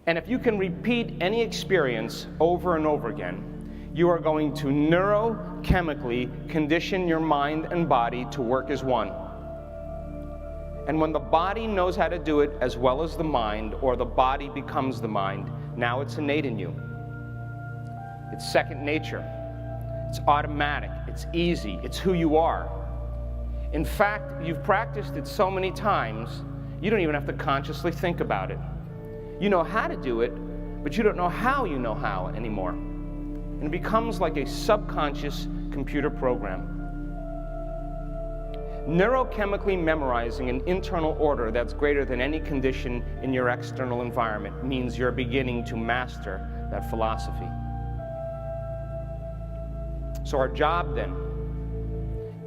And if you can repeat any experience over and over again, you are going to neurochemically condition your mind and body to work as one. And when the body knows how to do it as well as the mind, or the body becomes the mind, now it's innate in you. It's second nature. It's automatic. It's easy. It's who you are. In fact, you've practiced it so many times, you don't even have to consciously think about it. You know how to do it, but you don't know how you know how anymore. And it becomes like a subconscious computer program. Neurochemically memorizing an internal order that's greater than any condition in your external environment means you're beginning to master that philosophy. So our job then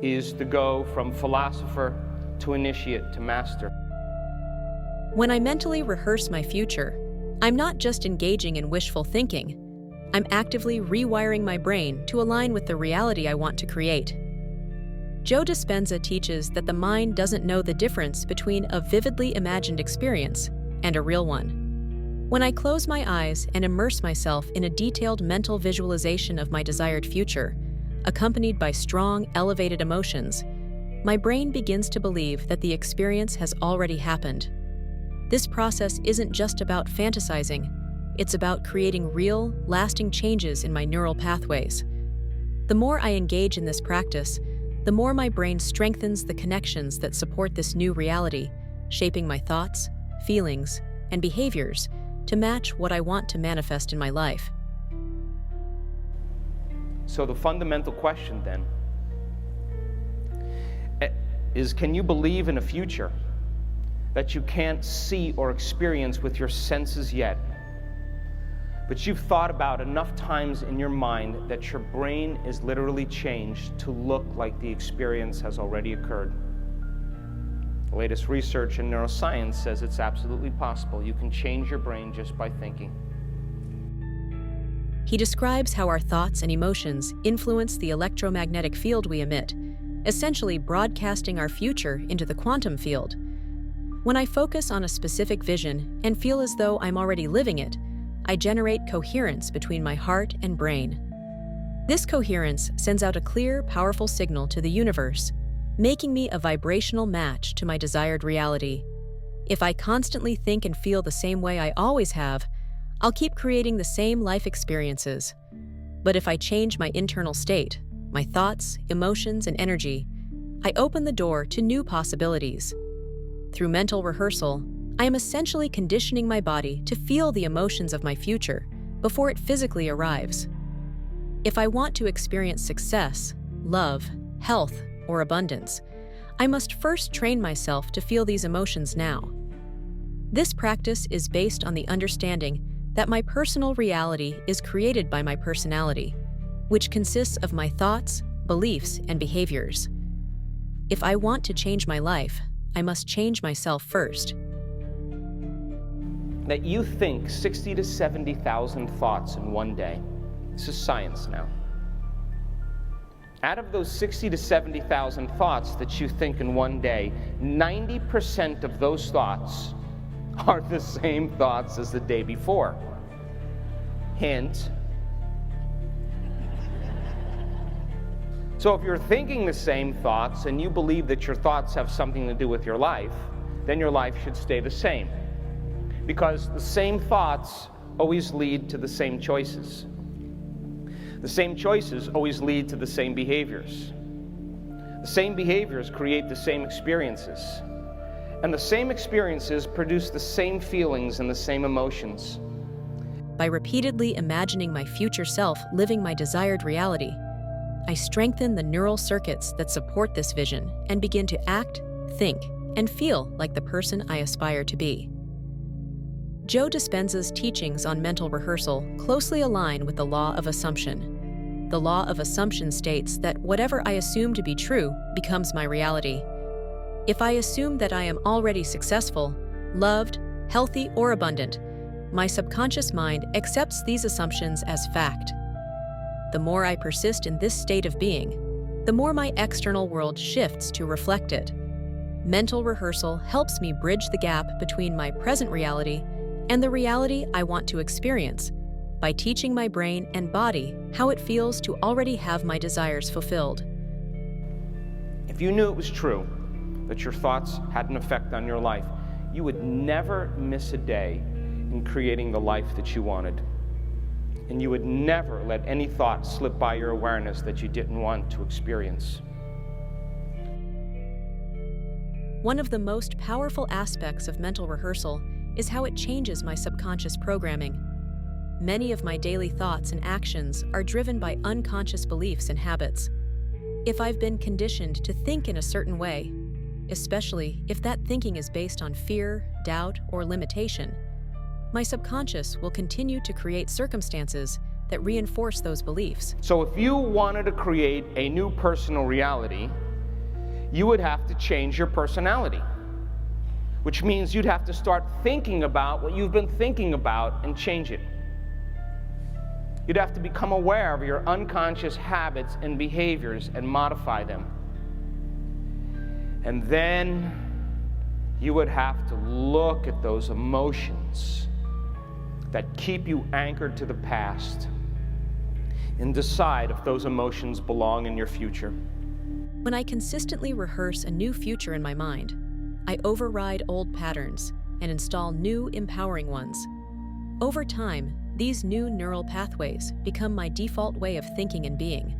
is to go from philosopher to initiate to master. When I mentally rehearse my future, I'm not just engaging in wishful thinking. I'm actively rewiring my brain to align with the reality I want to create. Joe Dispenza teaches that the mind doesn't know the difference between a vividly imagined experience and a real one. When I close my eyes and immerse myself in a detailed mental visualization of my desired future, accompanied by strong, elevated emotions, my brain begins to believe that the experience has already happened. This process isn't just about fantasizing, it's about creating real, lasting changes in my neural pathways. The more I engage in this practice, the more my brain strengthens the connections that support this new reality, shaping my thoughts, feelings, and behaviors to match what I want to manifest in my life. So the fundamental question then is, can you believe in a future that you can't see or experience with your senses yet, but you've thought about enough times in your mind that your brain is literally changed to look like the experience has already occurred? The latest research in neuroscience says it's absolutely possible. You can change your brain just by thinking. He describes how our thoughts and emotions influence the electromagnetic field we emit, essentially broadcasting our future into the quantum field. When I focus on a specific vision and feel as though I'm already living it, I generate coherence between my heart and brain. This coherence sends out a clear, powerful signal to the universe, making me a vibrational match to my desired reality. If I constantly think and feel the same way I always have, I'll keep creating the same life experiences. But if I change my internal state, my thoughts, emotions, and energy, I open the door to new possibilities. Through mental rehearsal, I am essentially conditioning my body to feel the emotions of my future before it physically arrives. If I want to experience success, love, health, or abundance, I must first train myself to feel these emotions now. This practice is based on the understanding that my personal reality is created by my personality, which consists of my thoughts, beliefs, and behaviors. If I want to change my life, I must change myself first. That you think 60 to 70,000 thoughts in one day. This is science now. Out of those 60 to 70,000 thoughts that you think in one day, 90% of those thoughts are the same thoughts as the day before. Hint. So if you're thinking the same thoughts and you believe that your thoughts have something to do with your life, then your life should stay the same. Because the same thoughts always lead to the same choices. The same choices always lead to the same behaviors. The same behaviors create the same experiences. And the same experiences produce the same feelings and the same emotions. By repeatedly imagining my future self living my desired reality, I strengthen the neural circuits that support this vision and begin to act, think, and feel like the person I aspire to be. Joe Dispenza's teachings on mental rehearsal closely align with the law of assumption. The law of assumption states that whatever I assume to be true becomes my reality. If I assume that I am already successful, loved, healthy, or abundant, my subconscious mind accepts these assumptions as fact. The more I persist in this state of being, the more my external world shifts to reflect it. Mental rehearsal helps me bridge the gap between my present reality and the reality I want to experience by teaching my brain and body how it feels to already have my desires fulfilled. If you knew it was true, that your thoughts had an effect on your life, you would never miss a day in creating the life that you wanted. And you would never let any thought slip by your awareness that you didn't want to experience. One of the most powerful aspects of mental rehearsal is how it changes my subconscious programming. Many of my daily thoughts and actions are driven by unconscious beliefs and habits. If I've been conditioned to think in a certain way, especially if that thinking is based on fear, doubt, or limitation, my subconscious will continue to create circumstances that reinforce those beliefs. So if you wanted to create a new personal reality, you would have to change your personality, which means you'd have to start thinking about what you've been thinking about and change it. You'd have to become aware of your unconscious habits and behaviors and modify them. And then you would have to look at those emotions that keep you anchored to the past and decide if those emotions belong in your future. When I consistently rehearse a new future in my mind, I override old patterns and install new, empowering ones. Over time, these new neural pathways become my default way of thinking and being.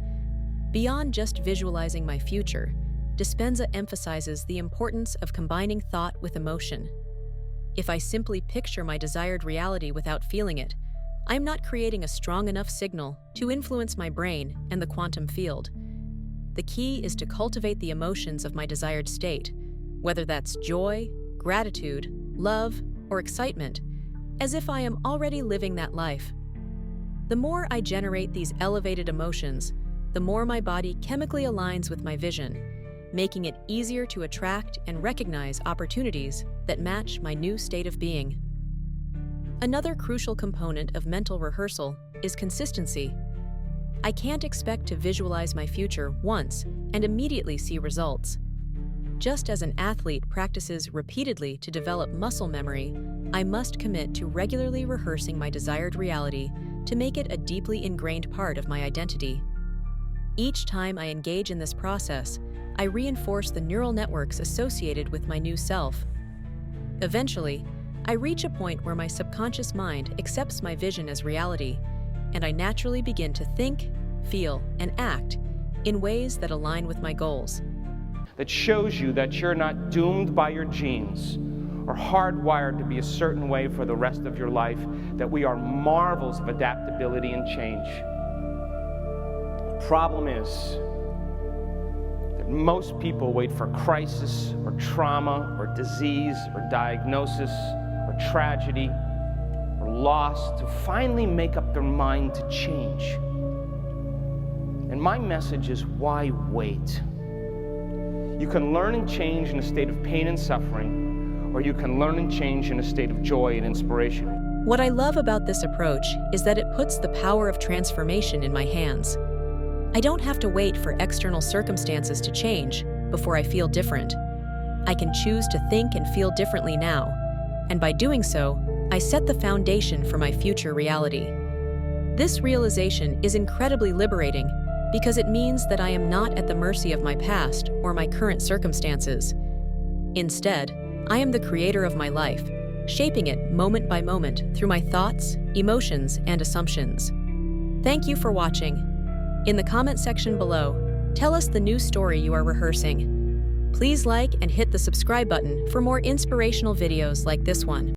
Beyond just visualizing my future, Dispenza emphasizes the importance of combining thought with emotion. If I simply picture my desired reality without feeling it, I'm not creating a strong enough signal to influence my brain and the quantum field. The key is to cultivate the emotions of my desired state, whether that's joy, gratitude, love, or excitement, as if I am already living that life. The more I generate these elevated emotions, the more my body chemically aligns with my vision, making it easier to attract and recognize opportunities that match my new state of being. Another crucial component of mental rehearsal is consistency. I can't expect to visualize my future once and immediately see results. Just as an athlete practices repeatedly to develop muscle memory, I must commit to regularly rehearsing my desired reality to make it a deeply ingrained part of my identity. Each time I engage in this process, I reinforce the neural networks associated with my new self. Eventually, I reach a point where my subconscious mind accepts my vision as reality, and I naturally begin to think, feel, and act in ways that align with my goals. That shows you that you're not doomed by your genes or hardwired to be a certain way for the rest of your life, that we are marvels of adaptability and change. The problem is that most people wait for crisis or trauma or disease or diagnosis or tragedy or loss to finally make up their mind to change. And my message is, why wait? You can learn and change in a state of pain and suffering, or you can learn and change in a state of joy and inspiration. What I love about this approach is that it puts the power of transformation in my hands. I don't have to wait for external circumstances to change before I feel different. I can choose to think and feel differently now, and by doing so, I set the foundation for my future reality. This realization is incredibly liberating because it means that I am not at the mercy of my past or my current circumstances. Instead, I am the creator of my life, shaping it moment by moment through my thoughts, emotions, and assumptions. Thank you for watching. In the comment section below, tell us the new story you are rehearsing. Please like and hit the subscribe button for more inspirational videos like this one.